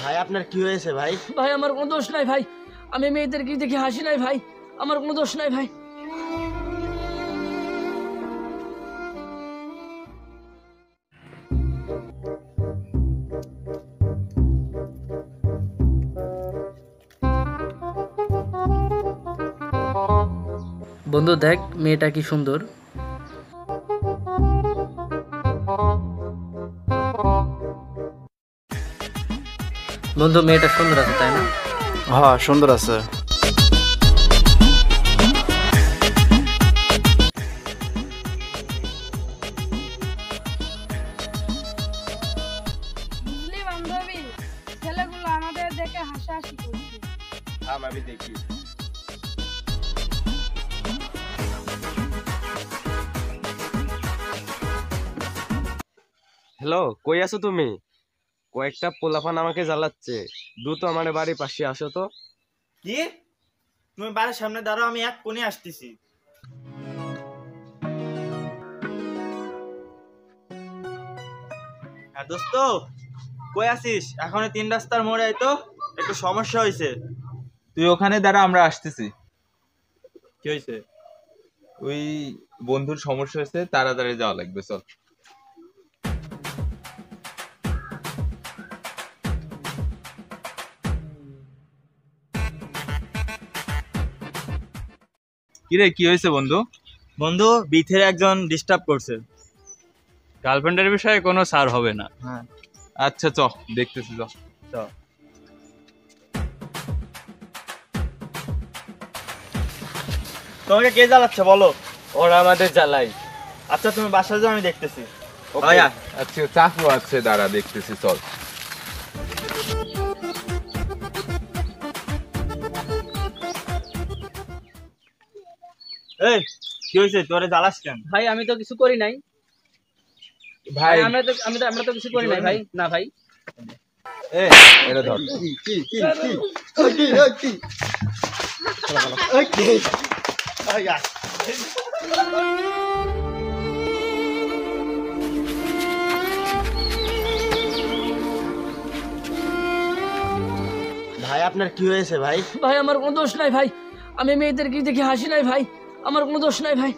ভাই আপনার কি হয়েছে ভাই? ভাই আমার কোনো দোষ নাই ভাই, আমি মেয়েদেরকে দেখে হাসি নাই ভাই, আমার কোনো দোষ নাই ভাই। বন্ধু দেখ মেয়েটা কি সুন্দর। বন্ধু মেয়েটা সুন্দর আছে তাই না? হ্যাঁ সুন্দর আছে। বুঝলি বান্ধবী, ছেলেগুলো আমাদের দেখে হাসাহাসি করছে। আমি দেখি। হ্যালো, কই আছো তুমি? কয়েকটা পোলাপান আমাকে জ্বালাচ্ছে, দ্রুত আমার বাড়ির পাশে আসো তো। কি? তুমি বাড়ির সামনে দাঁড়াও, আমি এক কোণে আসতেছি। হ্যাঁ দোস্ত, কই আছিস? এখন 3 রাস্তার মোড়ে আয় তো, একটু সমস্যা হয়েছে। তুই ওখানে দাঁড়া, আমরা আসতেছি। কি হয়েছে? ওই বন্ধুর সমস্যা হয়েছে, তাড়াতাড়ি যাওয়া লাগবে, চল। কিরে কি হয়েছে বন্ধু? বন্ধু, বিথের একজন ডিস্টার্ব করছে। গার্লফ্রেন্ডের বিষয়ে কোনো ছাড় হবে না। হ্যাঁ আচ্ছা চ, দেখতেছি চ। চল। তোমাকে কে জ্বালাচ্ছে বলো? ওরা আমাদের জ্বালাই। আচ্ছা তুমি বাসায় যাও, আমি দেখতেছি। ওকে, আচ্ছা চাকু আছে, দাঁড়া দেখতেছি, চল। এই কি হয়েছে, তোরে জ্বালাস কেন? ভাই আমি তো কিছু করি নাই ভাই আমরা তো কিছু করি নাই ভাই। না ভাই এটা ধর। ভাই আপনার কি হয়েছে ভাই? ভাই আমার কোনো দোষ নাই ভাই, আমি মেয়েদেরকে দেখে হাসি নাই ভাই, আমার কোনো দোষ নাই ভাই।